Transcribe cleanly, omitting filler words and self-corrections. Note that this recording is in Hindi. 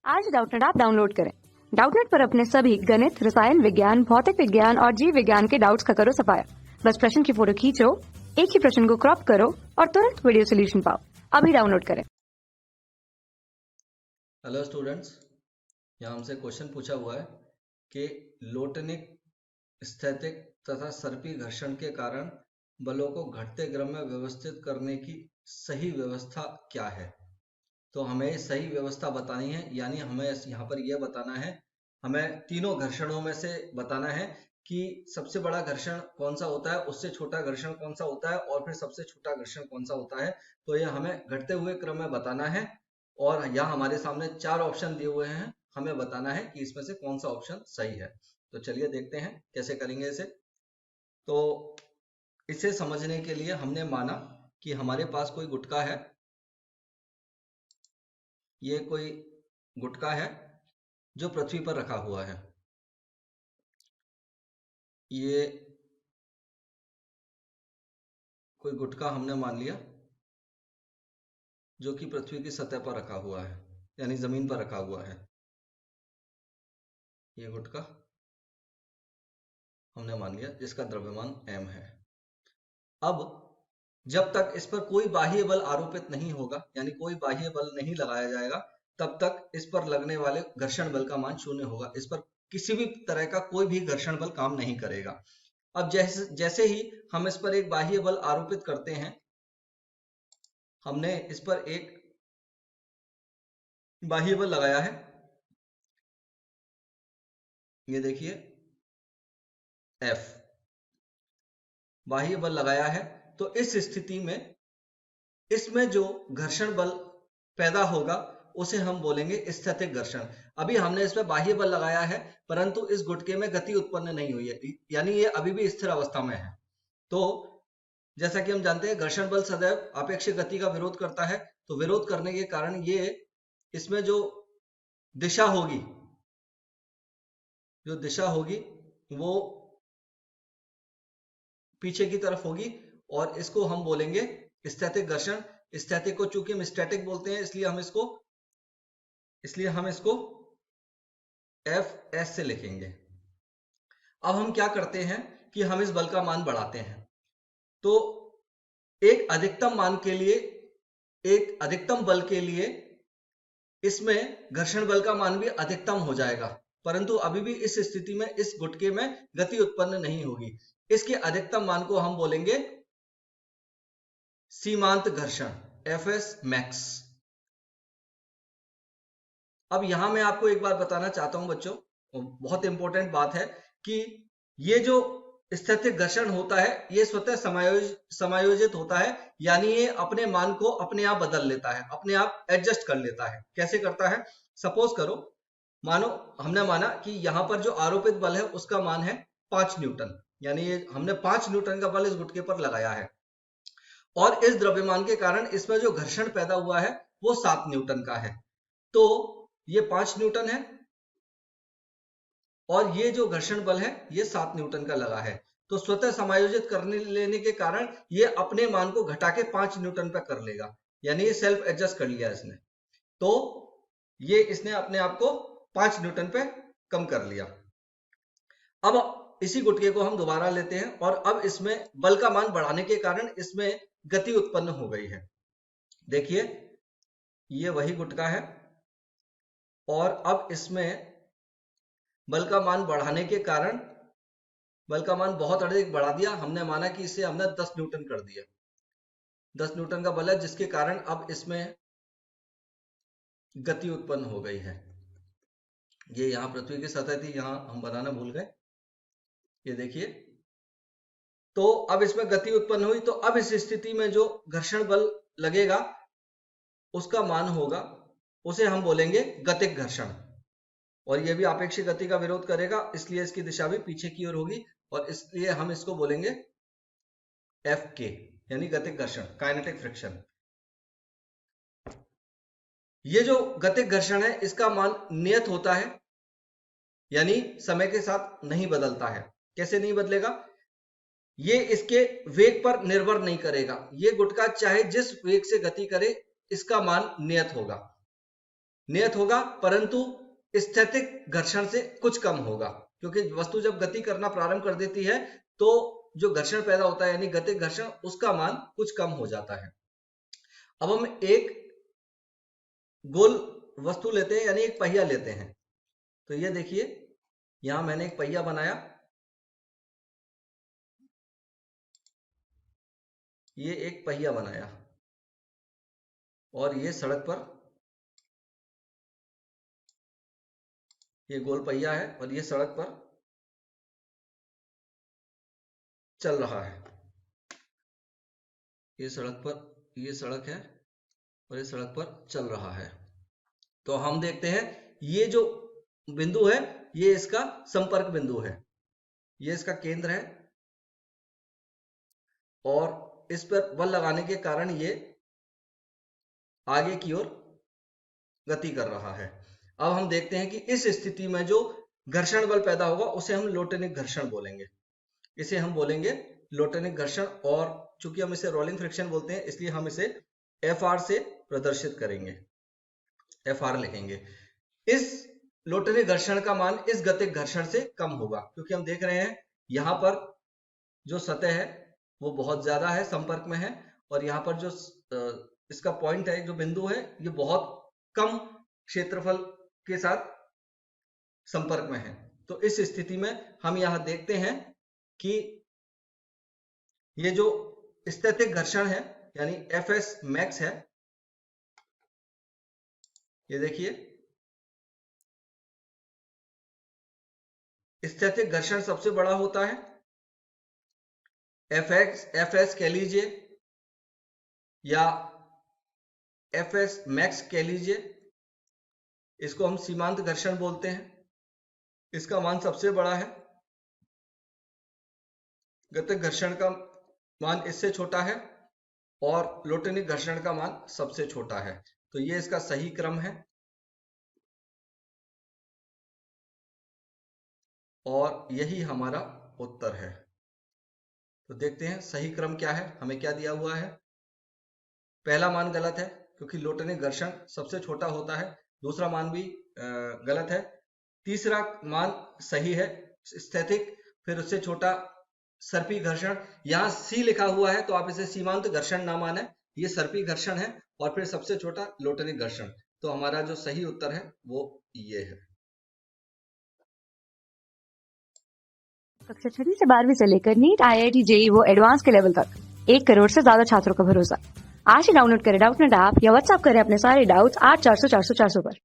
आज डाउटनेट ऐप डाउनलोड करें। डाउटनेट पर अपने सभी गणित, रसायन विज्ञान, भौतिक विज्ञान और जीव विज्ञान के डाउट्स का करो सफाया। बस प्रश्न की फोटो खींचो, एक ही प्रश्न को क्रॉप करो और तुरंत वीडियो सोल्यूशन पाओ। अभी डाउनलोड करें। हेलो स्टूडेंट्स, यहाँ हमसे क्वेश्चन पूछा हुआ है कि लोटनिक, स्थैतिक तथा सर्पी घर्षण के कारण बलों को घटते क्रम में व्यवस्थित करने की सही व्यवस्था क्या है। तो हमें सही व्यवस्था बतानी है, यानी हमें यहाँ पर यह बताना है, हमें तीनों घर्षणों में से बताना है कि सबसे बड़ा घर्षण कौन सा होता है, उससे छोटा घर्षण कौन सा होता है और फिर सबसे छोटा घर्षण कौन सा होता है। तो यह हमें घटते हुए क्रम में बताना है और यहाँ हमारे सामने 4 ऑप्शन दिए हुए हैं, हमें बताना है कि इसमें से कौन सा ऑप्शन सही है। तो चलिए देखते हैं कैसे करेंगे इसे। तो इसे समझने के लिए हमने माना कि हमारे पास कोई गुटका है, ये कोई गुटका है जो पृथ्वी पर रखा हुआ है। ये कोई गुटका हमने मान लिया जो कि पृथ्वी की सतह पर रखा हुआ है, यानी जमीन पर रखा हुआ है। ये गुटका हमने मान लिया जिसका द्रव्यमान m है। अब जब तक इस पर कोई बाह्य बल आरोपित नहीं होगा, यानी कोई बाह्य बल नहीं लगाया जाएगा, तब तक इस पर लगने वाले घर्षण बल का मान 0 होगा। इस पर किसी भी तरह का कोई भी घर्षण बल काम नहीं करेगा। अब जैसे ही हम इस पर एक बाह्य बल आरोपित करते हैं, हमने इस पर एक बाह्य बल लगाया है, ये देखिए F बाह्य बल लगाया है। तो इस स्थिति में इसमें जो घर्षण बल पैदा होगा उसे हम बोलेंगे स्थैतिक घर्षण। अभी हमने इसमें बाह्य बल लगाया है परंतु इस गुटके में गति उत्पन्न नहीं हुई है, यानी ये अभी भी स्थिर अवस्था में है। तो जैसा कि हम जानते हैं घर्षण बल सदैव आपेक्षिक गति का विरोध करता है, तो विरोध करने के कारण ये इसमें जो दिशा होगी वो पीछे की तरफ होगी और इसको हम बोलेंगे स्थैतिक घर्षण। स्थैतिक को चूंकि हम स्टैटिक बोलते हैं इसलिए हम इसको Fs से लिखेंगे। अब हम क्या करते हैं कि हम इस बल का मान बढ़ाते हैं। तो एक अधिकतम बल के लिए इसमें घर्षण बल का मान भी अधिकतम हो जाएगा, परंतु अभी भी इस स्थिति में इस गुटके में गति उत्पन्न नहीं होगी। इसके अधिकतम मान को हम बोलेंगे सीमांत घर्षण, Fs मैक्स। अब यहां मैं आपको एक बात बताना चाहता हूं बच्चों, बहुत इंपॉर्टेंट बात है कि ये जो स्थैतिक घर्षण होता है ये स्वतः समायोजित होता है, यानी ये अपने मान को अपने आप बदल लेता है, अपने आप एडजस्ट कर लेता है। कैसे करता है? सपोज करो, मानो हमने माना कि यहां पर जो आरोपित बल है उसका मान है 5 न्यूटन, यानी ये हमने 5 न्यूटन का बल इस गुटके पर लगाया है और इस द्रव्यमान के कारण इसमें जो घर्षण पैदा हुआ है वो 7 न्यूटन का है। तो ये 5 न्यूटन है और ये जो घर्षण बल है ये 7 न्यूटन का लगा है। तो स्वतः समायोजित करने लेने के कारण ये अपने मान को घटा के 5 न्यूटन पे कर लेगा, यानी ये सेल्फ एडजस्ट कर लिया इसने। तो ये इसने अपने आप को 5 न्यूटन पे कम कर लिया। अब इसी गुटके को हम दोबारा लेते हैं और अब इसमें बल का मान बढ़ाने के कारण इसमें गति उत्पन्न हो गई है। देखिए ये वही गुटका है और अब इसमें बल का मान बढ़ाने के कारण बल का मान बहुत अधिक बढ़ा दिया। हमने माना कि इसे हमने 10 न्यूटन कर दिया, 10 न्यूटन का बल है जिसके कारण अब इसमें गति उत्पन्न हो गई है। ये यहां पृथ्वी की सतह थी, यहां हम बनाना भूल गए, ये देखिए। तो अब इसमें गति उत्पन्न हुई, तो अब इस स्थिति में जो घर्षण बल लगेगा उसका मान होगा, उसे हम बोलेंगे गतिक घर्षण, और यह भी आपेक्षिक गति का विरोध करेगा इसलिए इसकी दिशा भी पीछे की ओर होगी और इसलिए हम इसको बोलेंगे Fk, यानी गतिक घर्षण, काइनेटिक फ्रिक्शन। ये जो गतिक घर्षण है इसका मान नियत होता है, यानी समय के साथ नहीं बदलता है। कैसे नहीं बदलेगा? ये इसके वेग पर निर्भर नहीं करेगा। ये गुटका चाहे जिस वेग से गति करे इसका मान नियत होगा। नियत होगा, परंतु स्थैतिक घर्षण से कुछ कम होगा, क्योंकि वस्तु जब गति करना प्रारंभ कर देती है तो जो घर्षण पैदा होता है यानी गतिक घर्षण, उसका मान कुछ कम हो जाता है। अब हम एक गोल वस्तु लेते हैं, यानी एक पहिया लेते हैं। तो ये देखिए, यहां मैंने एक पहिया बनाया, ये एक पहिया बनाया और ये सड़क पर ये गोल पहिया है और ये सड़क पर चल रहा है। ये सड़क है और ये सड़क पर चल रहा है। तो हम देखते हैं ये जो बिंदु है ये इसका संपर्क बिंदु है, ये इसका केंद्र है और इस पर बल लगाने के कारण ये आगे की ओर गति कर रहा है। अब हम देखते हैं कि इस स्थिति में जो घर्षण बल पैदा होगा उसे हम लोटेनिक घर्षण बोलेंगे, इसे हम बोलेंगे लोटेनिक घर्षण। और चूंकि हम इसे रोलिंग फ्रिक्शन बोलते हैं इसलिए हम इसे Fr से प्रदर्शित करेंगे, Fr लिखेंगे। इस लोटेनिक घर्षण का मान इस गतिक घर्षण से कम होगा, क्योंकि हम देख रहे हैं यहां पर जो सतह है वो बहुत ज्यादा है, संपर्क में है, और यहाँ पर जो इसका पॉइंट है, जो बिंदु है, ये बहुत कम क्षेत्रफल के साथ संपर्क में है। तो इस स्थिति में हम यहां देखते हैं कि ये जो स्थैतिक घर्षण है यानी Fs मैक्स है, ये देखिए स्थैतिक घर्षण सबसे बड़ा होता है, Fs कह लीजिए या Fs मैक्स कह लीजिए, इसको हम सीमांत घर्षण बोलते हैं। इसका मान सबसे बड़ा है, गतिक घर्षण का मान इससे छोटा है और लोटेनिक घर्षण का मान सबसे छोटा है। तो ये इसका सही क्रम है और यही हमारा उत्तर है। तो देखते हैं सही क्रम क्या है, हमें क्या दिया हुआ है। पहला मान गलत है क्योंकि लोटेनिक घर्षण सबसे छोटा होता है, दूसरा मान भी गलत है, तीसरा मान सही है स्थैतिक, फिर उससे छोटा सर्पी घर्षण। यहाँ सी लिखा हुआ है तो आप इसे सीमांत घर्षण ना माने, ये सर्पी घर्षण है, और फिर सबसे छोटा लोटेनिक घर्षण। तो हमारा जो सही उत्तर है वो ये है। कक्षा 6वीं से 12वीं से लेकर नीट, IIT, JEE वो एडवांस के लेवल तक 1 करोड़ से ज्यादा छात्रों का भरोसा। आज ही डाउनलोड करें डाउटनेट ऐप या व्हाट्सएप करें अपने सारे डाउट्स 8400 400 400 पर।